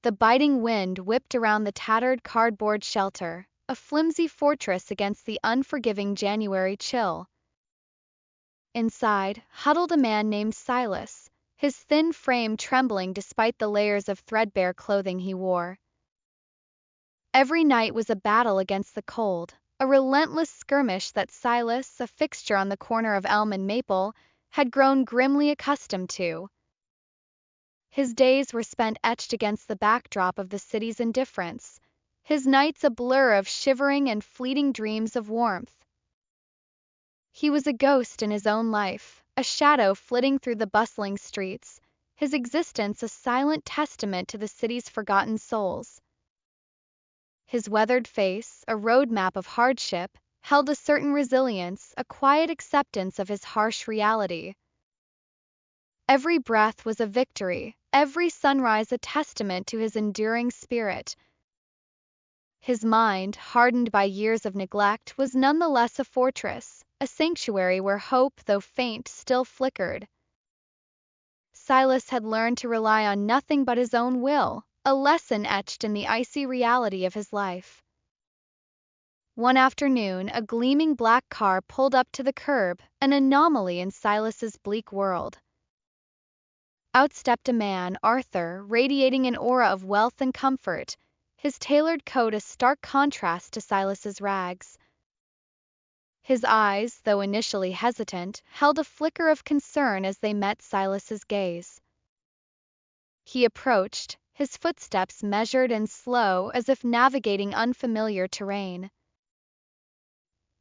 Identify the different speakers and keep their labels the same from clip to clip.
Speaker 1: The biting wind whipped around the tattered cardboard shelter, a flimsy fortress against the unforgiving January chill. Inside huddled a man named Silas, his thin frame trembling despite the layers of threadbare clothing he wore. Every night was a battle against the cold, a relentless skirmish that Silas, a fixture on the corner of Elm and Maple, had grown grimly accustomed to. His days were spent etched against the backdrop of the city's indifference, his nights a blur of shivering and fleeting dreams of warmth. He was a ghost in his own life, a shadow flitting through the bustling streets, his existence a silent testament to the city's forgotten souls. His weathered face, a roadmap of hardship, held a certain resilience, a quiet acceptance of his harsh reality. Every breath was a victory, every sunrise a testament to his enduring spirit. His mind, hardened by years of neglect, was nonetheless a fortress, a sanctuary where hope, though faint, still flickered. Silas had learned to rely on nothing but his own will, a lesson etched in the icy reality of his life. One afternoon, a gleaming black car pulled up to the curb, an anomaly in Silas's bleak world. Out stepped a man, Arthur, radiating an aura of wealth and comfort, his tailored coat a stark contrast to Silas's rags. His eyes, though initially hesitant, held a flicker of concern as they met Silas's gaze. He approached, his footsteps measured and slow as if navigating unfamiliar terrain.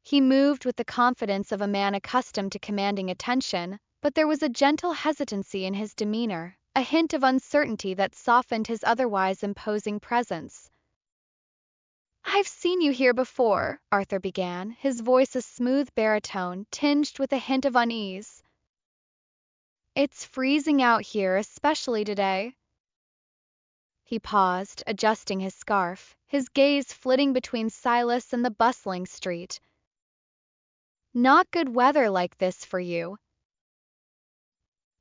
Speaker 1: He moved with the confidence of a man accustomed to commanding attention, but there was a gentle hesitancy in his demeanor, a hint of uncertainty that softened his otherwise imposing presence. "I've seen you here before," Arthur began, his voice a smooth baritone tinged with a hint of unease. "It's freezing out here, especially today." He paused, adjusting his scarf, his gaze flitting between Silas and the bustling street. "Not good weather like this for you."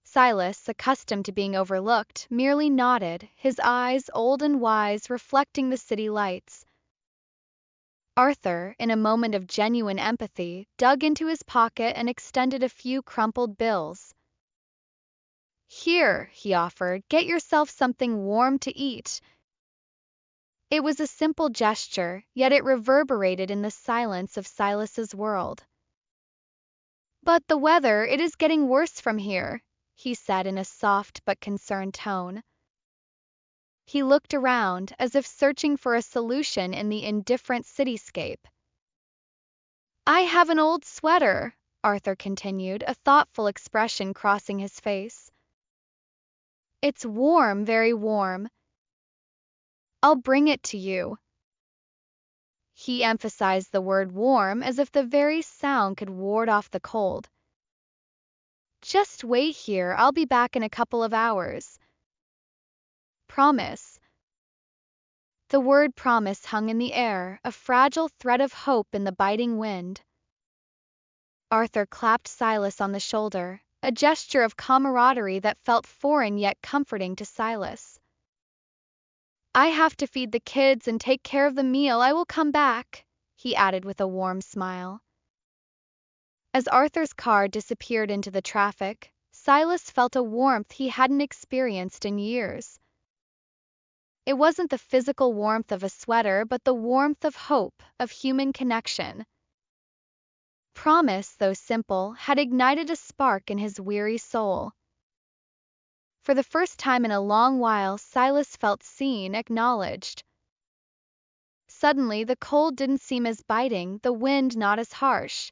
Speaker 1: Silas, accustomed to being overlooked, merely nodded, his eyes, old and wise, reflecting the city lights. Arthur, in a moment of genuine empathy, dug into his pocket and extended a few crumpled bills. "Here," he offered, "get yourself something warm to eat." It was a simple gesture, yet it reverberated in the silence of Silas's world. "But the weather, it is getting worse from here," he said in a soft but concerned tone. He looked around, as if searching for a solution in the indifferent cityscape. "I have an old sweater," Arthur continued, a thoughtful expression crossing his face. "It's warm, very warm." "I'll bring it to you." He emphasized the word warm as if the very sound could ward off the cold. "Just wait here, I'll be back in a couple of hours." "Promise." The word promise hung in the air, a fragile thread of hope in the biting wind. Arthur clapped Silas on the shoulder, a gesture of camaraderie that felt foreign yet comforting to Silas. "I have to feed the kids and take care of the meal. I will come back," he added with a warm smile. As Arthur's car disappeared into the traffic, Silas felt a warmth he hadn't experienced in years. It wasn't the physical warmth of a sweater, but the warmth of hope, of human connection. Promise, though simple, had ignited a spark in his weary soul. For the first time in a long while, Silas felt seen, acknowledged. Suddenly, the cold didn't seem as biting, the wind not as harsh.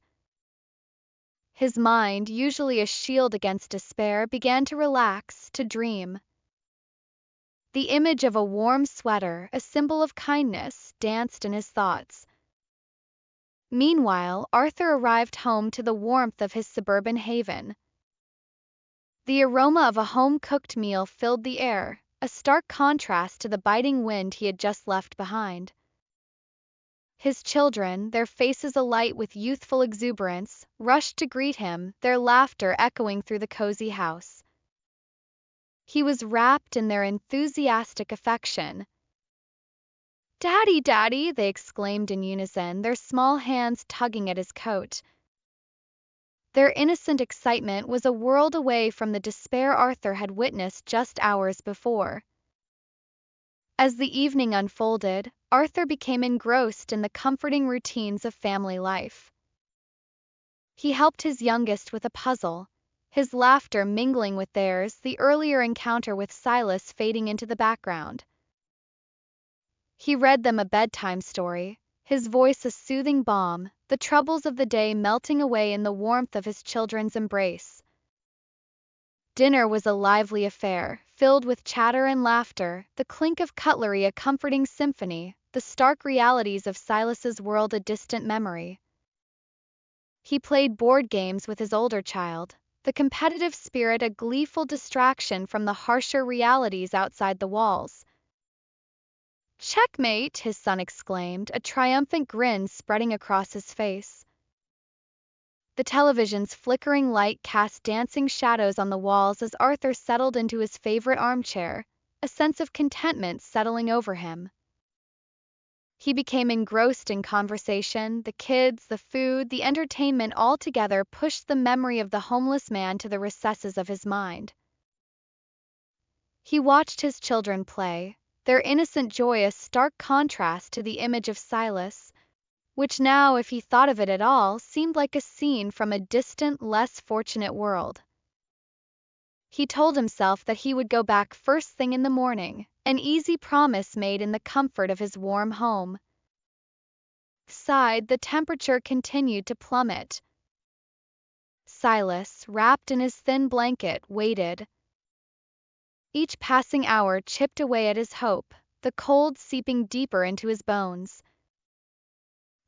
Speaker 1: His mind, usually a shield against despair, began to relax, to dream. The image of a warm sweater, a symbol of kindness, danced in his thoughts. Meanwhile, Arthur arrived home to the warmth of his suburban haven. The aroma of a home-cooked meal filled the air, a stark contrast to the biting wind he had just left behind. His children, their faces alight with youthful exuberance, rushed to greet him, their laughter echoing through the cozy house. He was wrapped in their enthusiastic affection. "Daddy, Daddy!" they exclaimed in unison, their small hands tugging at his coat. Their innocent excitement was a world away from the despair Arthur had witnessed just hours before. As the evening unfolded, Arthur became engrossed in the comforting routines of family life. He helped his youngest with a puzzle, his laughter mingling with theirs, the earlier encounter with Silas fading into the background. He read them a bedtime story, his voice a soothing balm, the troubles of the day melting away in the warmth of his children's embrace. Dinner was a lively affair, filled with chatter and laughter, the clink of cutlery a comforting symphony, the stark realities of Silas's world a distant memory. He played board games with his older child, the competitive spirit a gleeful distraction from the harsher realities outside the walls. "Checkmate!" his son exclaimed, a triumphant grin spreading across his face. The television's flickering light cast dancing shadows on the walls as Arthur settled into his favorite armchair, a sense of contentment settling over him. He became engrossed in conversation, the kids, the food, the entertainment all together pushed the memory of the homeless man to the recesses of his mind. He watched his children play, their innocent joy a stark contrast to the image of Silas, which now, if he thought of it at all, seemed like a scene from a distant, less fortunate world. He told himself that he would go back first thing in the morning, an easy promise made in the comfort of his warm home. Outside, the temperature continued to plummet. Silas, wrapped in his thin blanket, waited. Each passing hour chipped away at his hope, the cold seeping deeper into his bones.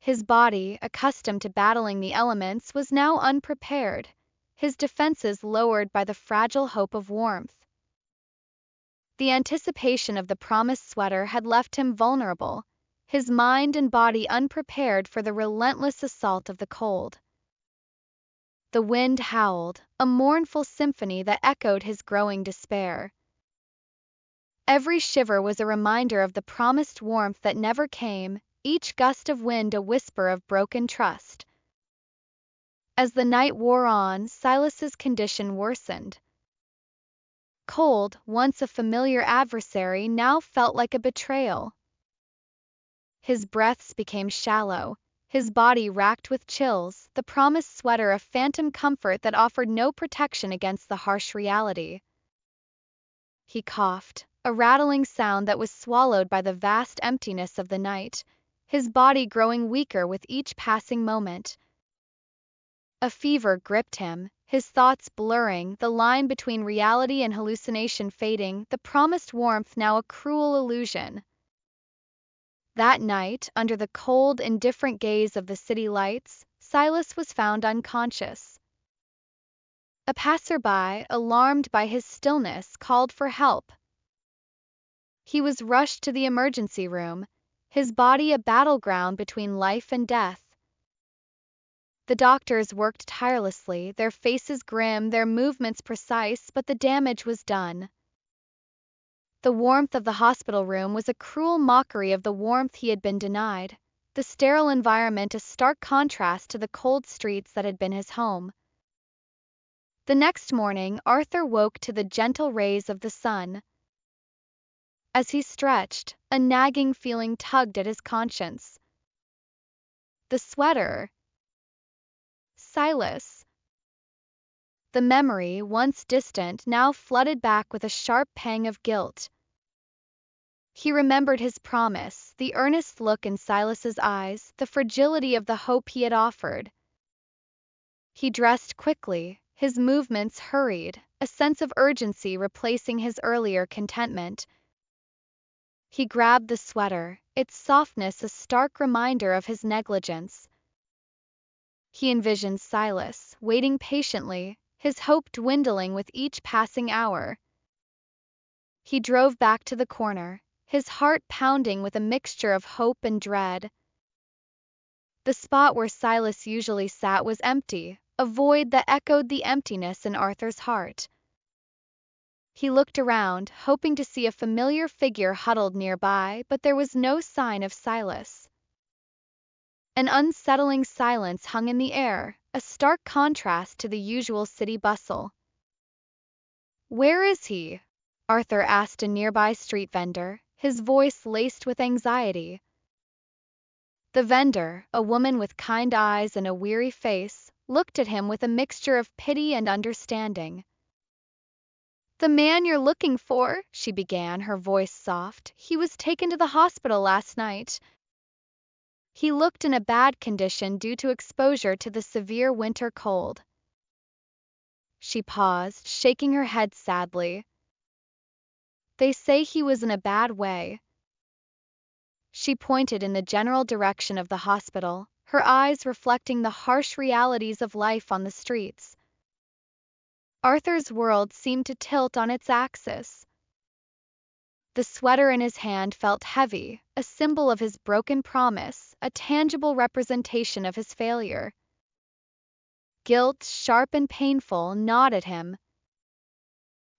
Speaker 1: His body, accustomed to battling the elements, was now unprepared, his defenses lowered by the fragile hope of warmth. The anticipation of the promised sweater had left him vulnerable, his mind and body unprepared for the relentless assault of the cold. The wind howled, a mournful symphony that echoed his growing despair. Every shiver was a reminder of the promised warmth that never came, each gust of wind a whisper of broken trust. As the night wore on, Silas's condition worsened. Cold, once a familiar adversary, now felt like a betrayal. His breaths became shallow, his body racked with chills, the promised sweater a phantom comfort that offered no protection against the harsh reality. He coughed, a rattling sound that was swallowed by the vast emptiness of the night, his body growing weaker with each passing moment. A fever gripped him, his thoughts blurring, the line between reality and hallucination fading, the promised warmth now a cruel illusion. That night, under the cold, indifferent gaze of the city lights, Silas was found unconscious. A passerby, alarmed by his stillness, called for help. He was rushed to the emergency room, his body a battleground between life and death. The doctors worked tirelessly, their faces grim, their movements precise, but the damage was done. The warmth of the hospital room was a cruel mockery of the warmth he had been denied, the sterile environment a stark contrast to the cold streets that had been his home. The next morning, Arthur woke to the gentle rays of the sun. As he stretched, a nagging feeling tugged at his conscience. The sweater. Silas. The memory, once distant, now flooded back with a sharp pang of guilt. He remembered his promise, the earnest look in Silas's eyes, the fragility of the hope he had offered. He dressed quickly, his movements hurried, a sense of urgency replacing his earlier contentment. He grabbed the sweater, its softness a stark reminder of his negligence. He envisioned Silas, waiting patiently, his hope dwindling with each passing hour. He drove back to the corner, his heart pounding with a mixture of hope and dread. The spot where Silas usually sat was empty, a void that echoed the emptiness in Arthur's heart. He looked around, hoping to see a familiar figure huddled nearby, but there was no sign of Silas. An unsettling silence hung in the air, a stark contrast to the usual city bustle. "Where is he?" Arthur asked a nearby street vendor, his voice laced with anxiety. The vendor, a woman with kind eyes and a weary face, looked at him with a mixture of pity and understanding. "The man you're looking for," she began, her voice soft, "he was taken to the hospital last night. He looked in a bad condition due to exposure to the severe winter cold." She paused, shaking her head sadly. "They say he was in a bad way." She pointed in the general direction of the hospital, her eyes reflecting the harsh realities of life on the streets. Arthur's world seemed to tilt on its axis. The sweater in his hand felt heavy, a symbol of his broken promise, a tangible representation of his failure. Guilt, sharp and painful, gnawed at him.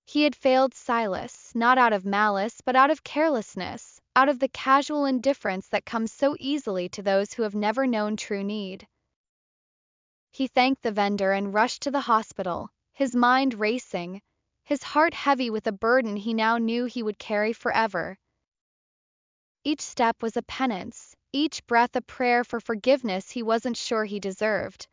Speaker 1: He had failed Silas, not out of malice but out of carelessness, out of the casual indifference that comes so easily to those who have never known true need. He thanked the vendor and rushed to the hospital, his mind racing, his heart heavy with a burden he now knew he would carry forever. Each step was a penance, each breath a prayer for forgiveness he wasn't sure he deserved.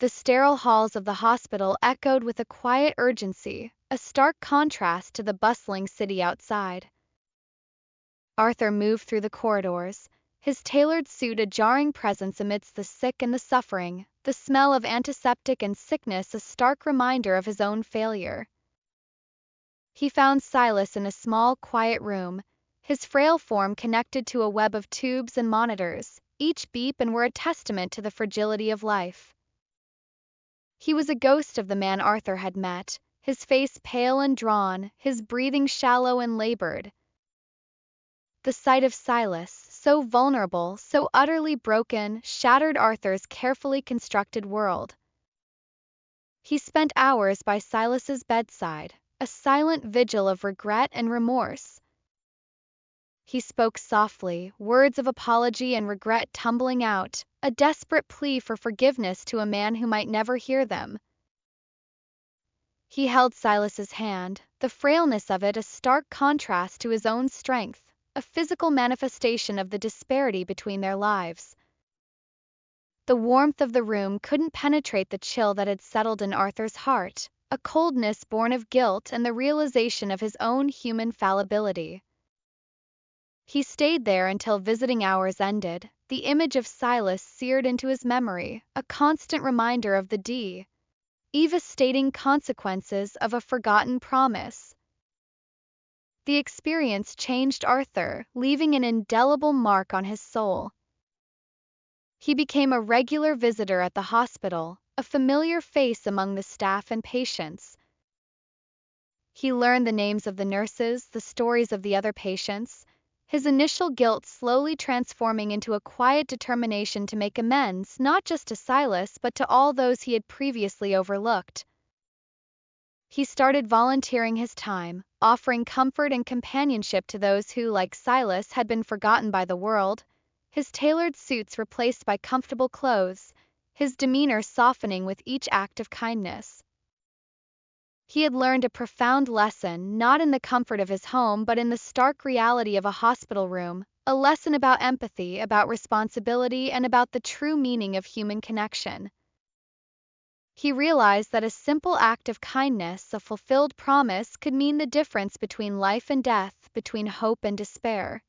Speaker 1: The sterile halls of the hospital echoed with a quiet urgency, a stark contrast to the bustling city outside. Arthur moved through the corridors, his tailored suit a jarring presence amidst the sick and the suffering, the smell of antiseptic and sickness a stark reminder of his own failure. He found Silas in a small, quiet room, his frail form connected to a web of tubes and monitors, each beep and were a testament to the fragility of life. He was a ghost of the man Arthur had met, his face pale and drawn, his breathing shallow and labored. The sight of Silas, so vulnerable, so utterly broken, shattered Arthur's carefully constructed world. He spent hours by Silas's bedside, a silent vigil of regret and remorse. He spoke softly, words of apology and regret tumbling out, a desperate plea for forgiveness to a man who might never hear them. He held Silas's hand, the frailness of it a stark contrast to his own strength, a physical manifestation of the disparity between their lives. The warmth of the room couldn't penetrate the chill that had settled in Arthur's heart, a coldness born of guilt and the realization of his own human fallibility. He stayed there until visiting hours ended, the image of Silas seared into his memory, a constant reminder of the devastating consequences of a forgotten promise. The experience changed Arthur, leaving an indelible mark on his soul. He became a regular visitor at the hospital, a familiar face among the staff and patients. He learned the names of the nurses, the stories of the other patients, his initial guilt slowly transforming into a quiet determination to make amends not just to Silas but to all those he had previously overlooked. He started volunteering his time, offering comfort and companionship to those who, like Silas, had been forgotten by the world, his tailored suits replaced by comfortable clothes, his demeanor softening with each act of kindness. He had learned a profound lesson, not in the comfort of his home but in the stark reality of a hospital room, a lesson about empathy, about responsibility, and about the true meaning of human connection. He realized that a simple act of kindness, a fulfilled promise, could mean the difference between life and death, between hope and despair.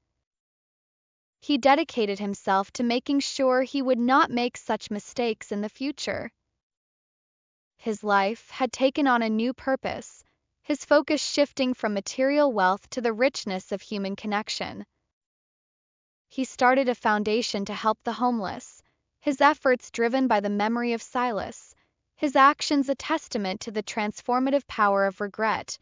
Speaker 1: He dedicated himself to making sure he would not make such mistakes in the future. His life had taken on a new purpose, his focus shifting from material wealth to the richness of human connection. He started a foundation to help the homeless, his efforts driven by the memory of Silas, his actions a testament to the transformative power of regret.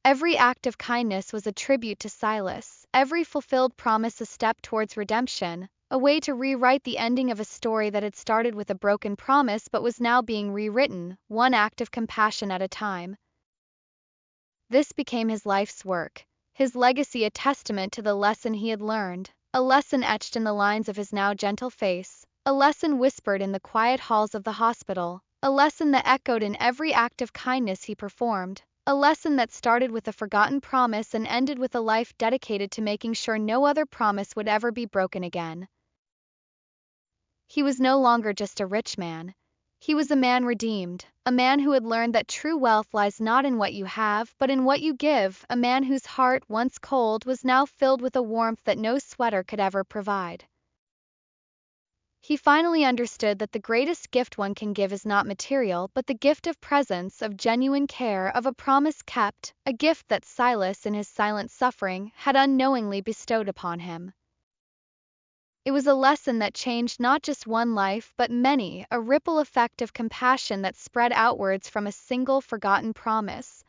Speaker 1: Every act of kindness was a tribute to Silas, every fulfilled promise a step towards redemption, a way to rewrite the ending of a story that had started with a broken promise but was now being rewritten, one act of compassion at a time. This became his life's work, his legacy a testament to the lesson he had learned, a lesson etched in the lines of his now gentle face, a lesson whispered in the quiet halls of the hospital, a lesson that echoed in every act of kindness he performed, a lesson that started with a forgotten promise and ended with a life dedicated to making sure no other promise would ever be broken again. He was no longer just a rich man. He was a man redeemed, a man who had learned that true wealth lies not in what you have, but in what you give, a man whose heart, once cold, was now filled with a warmth that no sweater could ever provide. He finally understood that the greatest gift one can give is not material, but the gift of presence, of genuine care, of a promise kept, a gift that Silas, in his silent suffering, had unknowingly bestowed upon him. It was a lesson that changed not just one life but many, a ripple effect of compassion that spread outwards from a single forgotten promise,